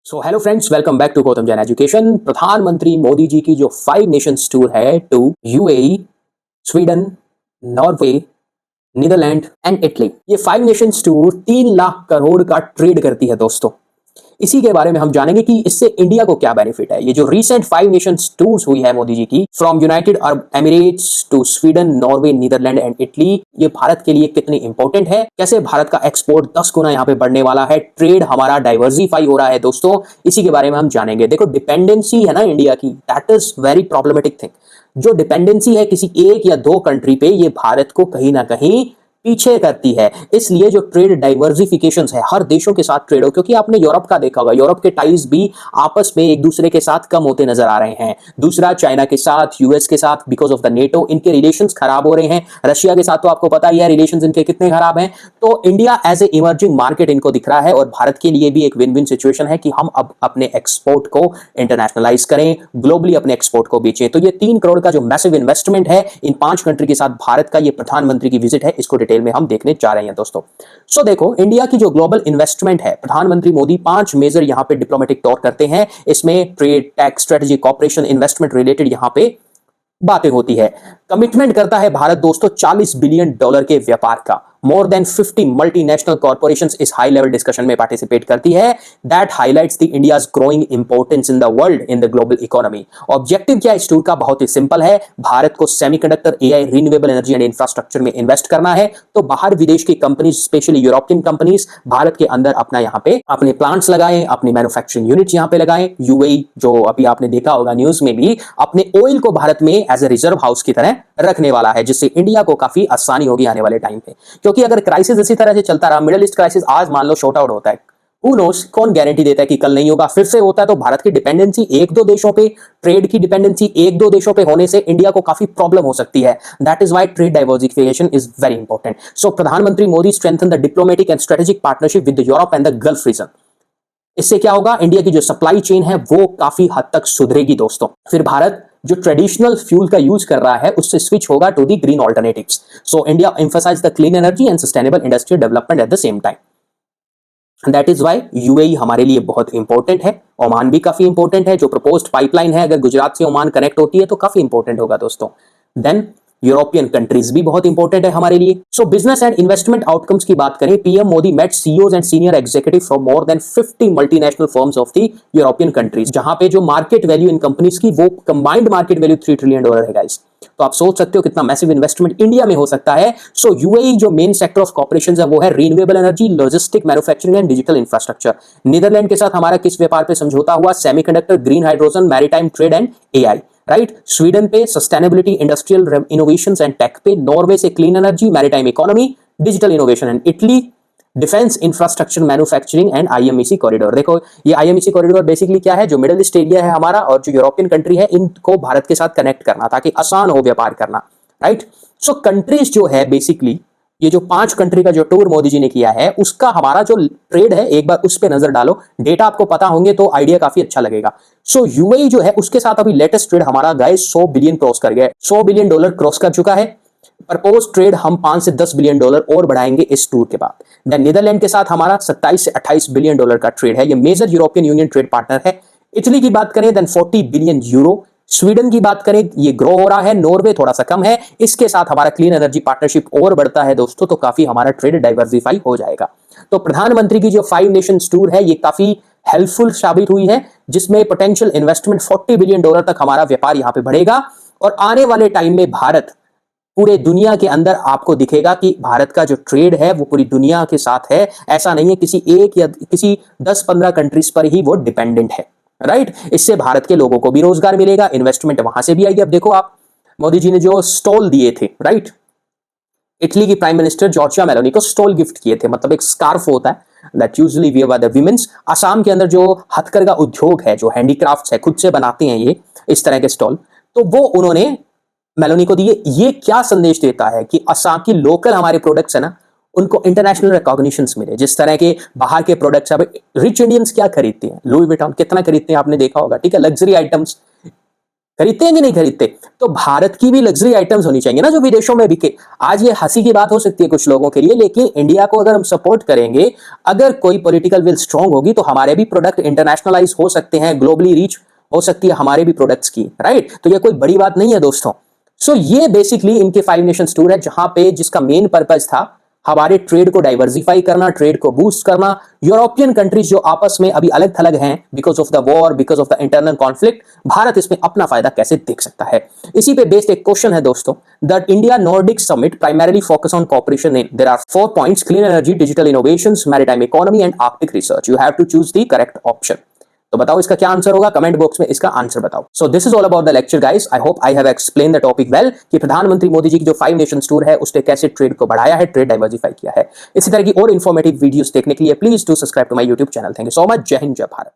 So hello friends, welcome back to Gautam Jain education. प्रधानमंत्री मोदी जी की जो 5 नेशंस टूर है to UAE, Sweden, Norway, Netherland and Italy, ये 5 nations tour 3 lakh crore का ट्रेड करती है दोस्तों। इसी के बारे में हम जानेंगे कि इससे इंडिया को क्या बेनिफिट है। ये जो रिसेंट 5 नेशंस टूर्स हुई है मोदी जी की, from United Arab Emirates to Sweden, Norway, Netherland and Italy, ये भारत के लिए कितनी इंपॉर्टेंट है, कैसे भारत का एक्सपोर्ट 10 गुना यहाँ पे बढ़ने वाला है, ट्रेड हमारा डाइवर्सिफाई हो रहा है दोस्तों, इसी के बारे में हम जानेंगे। देखो, डिपेंडेंसी है ना इंडिया की, that is very problematic thing. जो डिपेंडेंसी है किसी एक या दो कंट्री पे, ये भारत को कहीं ना कहीं पीछे करती है। इसलिए जो ट्रेड डाइवर्सिफिकेशन है, हर देशों के साथ ट्रेड हो, क्योंकि आपने यूरोप का देखा होगा, यूरोप के टाइज भी आपस में एक दूसरे के साथ कम होते नजर आ रहे हैं। दूसरा, चाइना के साथ, यूएस के साथ, बिकॉज ऑफ द नेटो इनके रिलेशंस खराब हो रहे हैं। रशिया के साथ तो आपको पता ही है रिलेशंस इनके कितने खराब हैं। तो India as a emerging market इनको दिख रहा है, और भारत के लिए भी एक विन विन सिचुएशन है कि हम अब अपने एक्सपोर्ट को इंटरनेशनलाइज करें, ग्लोबली अपने एक्सपोर्ट को बेचें। तो ये 3 करोड़ का जो मैसिव इन्वेस्टमेंट है इन 5 कंट्री के साथ भारत का, ये प्रधानमंत्री की विजिट है, इसको डिटेल में हम देखने जा रहे हैं दोस्तों। सो देखो, इंडिया की जो ग्लोबल इन्वेस्टमेंट है, प्रधानमंत्री मोदी 5 मेजर यहां पे डिप्लोमेटिक टूर करते हैं। इसमें trade, tax, strategy, cooperation, investment related यहां पे बातें होती है। कमिटमेंट करता है भारत दोस्तों $40 बिलियन के व्यापार का। मोर देन 50 मल्टीनेशनल कॉर्पोरेशंस इस हाई लेवल डिस्कशन में पार्टिसिपेट करती है। That highlights the India's growing importance in the world, in the global economy. Objective क्या है इस टूर का? बहुत ही सिंपल है, भारत को semiconductor, AI, renewable energy and infrastructure में इन्वेस्ट करना है। तो बाहर विदेश की companies, specially European companies, Bharat के अंदर अपना यहाँ पे अपने प्लांट्स लगाएं, अपनी मैन्युफैक्चरिंग यूनिट्स यहाँ पे लगाएं। यूएई, जो अभी आपने देखा होगा न्यूज में भी, अपने ऑयल को भारत में एज ए रिजर्व हाउस की तरह रखने वाला है, जिससे इंडिया को काफी आसानी होगी आने वाले टाइम पे। क्योंकि अगर क्राइसिस इसी तरह से चलता रहा, मिडिल ईस्ट क्राइसिस आज मान लो शॉर्ट आउट होता है, हु नोस, कौन गारंटी देता है कि कल नहीं होगा, फिर से होता है, तो भारत की डिपेंडेंसी एक दो देशों पे, ट्रेड की डिपेंडेंसी एक दो देशों पे होने से इंडिया को काफी प्रॉब्लम हो सकती है। That is why trade diversification is very important. So प्रधानमंत्री Modi strengthen the diplomatic and strategic partnership with Europe and the Gulf region. इससे क्या होगा? इंडिया की जो सप्लाई चेन है वो काफी हद तक सुधरेगी दोस्तों। फिर भारत जो ट्रेडिशनल फ्यूल का यूज कर रहा है उससे स्विच होगा to the green alternatives. So India emphasise the clean energy and sustainable industrial development at the same time. That is why UAE हमारे लिए बहुत इंपॉर्टेंट है। ओमान भी काफी इंपॉर्टेंट है। जो प्रपोज्ड पाइपलाइन है, अगर गुजरात से ओमान कनेक्ट होती है तो काफी इंपॉर्टेंट होगा दोस्तों। देन यूरोपियन कंट्रीज भी बहुत इंपॉर्टेंट है हमारे लिए। So business and investment outcomes की बात करें, PM Modi met CEOs and senior executive from more than 50 multinational firms of the European countries, जहां पे जो मार्केट वैल्यू इन कंपनीज की, वो कंबाइंड मार्केट वैल्यू $3 ट्रिलियन है गाइस। तो आप सोच सकते हो कितना मैसिव इन्वेस्टमेंट इंडिया में हो सकता है। सो यूएई जो मेन सेक्टर ऑफ कॉपरेशन है वो है renewable energy, logistic, manufacturing and digital infrastructure. Netherland के साथ हमारा किस व्यापार पे समझौता हुआ? Semiconductor, green hydrogen, maritime trade and AI, right. Sweden पे sustainability, industrial innovations and tech पे। नॉर्वे से clean energy, maritime economy, digital innovation and Italy defence, infrastructure, manufacturing and IMEC corridor. देखो, ये आईएमईसी कॉरिडोर बेसिकली क्या है? जो middle east area है हमारा और जो यूरोपियन कंट्री है, इनको भारत के साथ कनेक्ट करना ताकि आसान हो व्यापार करना, राइट। सो कंट्रीज जो है बेसिकली, ये जो 5 कंट्री का जो टूर मोदी जी ने किया है, उसका हमारा जो ट्रेड है, एक बार उस पे नजर डालो। डेटा आपको पता होंगे तो आइडिया काफी अच्छा लगेगा। सो यूएई जो है उसके साथ अभी लेटेस्ट ट्रेड हमारा गाइस 100 बिलियन क्रॉस कर गया, $100 बिलियन क्रॉस कर चुका है। प्रपोज ट्रेड हम 5 से 10 बिलियन डॉलर और बढ़ाएंगे इस टूर के बाद। देन नीदरलैंड के साथ हमारा 27 से 28 बिलियन डॉलर का ट्रेड है, ये major European Union trade partner है। इटली की बात करें देन 40 बिलियन यूरो। स्वीडन की बात करें, ये ग्रो हो रहा है। नॉर्वे थोड़ा सा कम है। इसके साथ हमारा क्लीन एनर्जी पार्टनरशिप और बढ़ता है दोस्तों, तो काफी हमारा ट्रेड डाइवर्सिफाई हो जाएगा। तो प्रधानमंत्री की जो 5 नेशंस टूर है, ये काफी हेल्पफुल साबित हुई है, जिसमें पोटेंशियल इन्वेस्टमेंट $40 बिलियन तक हमारा व्यापार यहां पे बढ़ेगा। और आने वाले टाइम में भारत पूरे दुनिया के अंदर आपको दिखेगा कि भारत का जो ट्रेड है वो पूरी दुनिया के साथ है। ऐसा नहीं है किसी एक या किसी 10-15 कंट्रीज पर ही वो डिपेंडेंट है, राइट। इससे भारत के लोगों को भी रोजगार मिलेगा, इन्वेस्टमेंट वहां से भी आएगी। अब देखो आप, मोदी जी ने जो स्टॉल दिए थे, राइट, इटली की प्राइम मिनिस्टर जॉर्जिया मेलोनी को स्टॉल गिफ्ट किए थे, मतलब एक स्कार्फ होता है that usually wear by the women's. Assam के अंदर जो हथकरघा उद्योग है, जो हैंडीक्राफ्ट्स है, खुद से बनाते हैं ये इस तरह के स्टॉल, तो वो उन्होंने मेलोनी को दिए। ये क्या संदेश देता है कि असम की लोकल हमारे प्रोडक्ट्स है ना, उनको इंटरनेशनल रिकॉग्निशंस मिले। जिस तरह के बाहर के प्रोडक्ट्स, अब रिच इंडियंस क्या खरीदते हैं, लुई विटॉन कितना खरीदते हैं आपने देखा होगा, ठीक है, लग्जरी आइटम्स, खरीदते हैं कि नहीं खरीदते? तो भारत की भी लग्जरी आइटम्स होनी चाहिए ना जो विदेशों में बिके। आज ये हंसी की बात हो सकती है कुछ लोगों के लिए, लेकिन इंडिया को अगर हम सपोर्ट करेंगे, अगर कोई पॉलिटिकल विल स्ट्रांग होगी, तो हमारे भी प्रोडक्ट इंटरनेशनलाइज हो सकते हैं, ग्लोबली रीच हो सकती है हमारे भी प्रोडक्ट्स की, राइट? तो ये कोई बड़ी बात नहीं है दोस्तों। सो ये बेसिकली इनके 5 नेशंस टूर है, जहां पे जिसका मेन पर्पस था हमारे ट्रेड को डाइवर्सिफाई करना, ट्रेड को बूस्ट करना। यूरोपियन कंट्रीज जो आपस में अभी अलग थलग हैं because of the war, because of the internal conflict, Bharat इसमें अपना फायदा कैसे देख सकता है। इसी पे बेस्ड एक क्वेश्चन है दोस्तों, the India Nordic summit primarily focus on cooperation in, there are 4 points, clean energy, digital innovations, maritime economy and Arctic research. You have to choose the correct option. तो बताओ इसका क्या आंसर होगा, comment box में इसका answer बताओ। So this is all about the lecture guys. I hope I have explain the topic well, कि प्रधानमंत्री मोदी जी की जो 5 नेशंस टूर है उसने कैसे ट्रेड को बढ़ाया है, ट्रेड डाइवर्सिफाई किया है। इसी तरह की और इंफॉर्मेटिव वीडियोस देखने के लिए please do subscribe to my YouTube channel. Thank you so much. जय हिंद, जय भारत।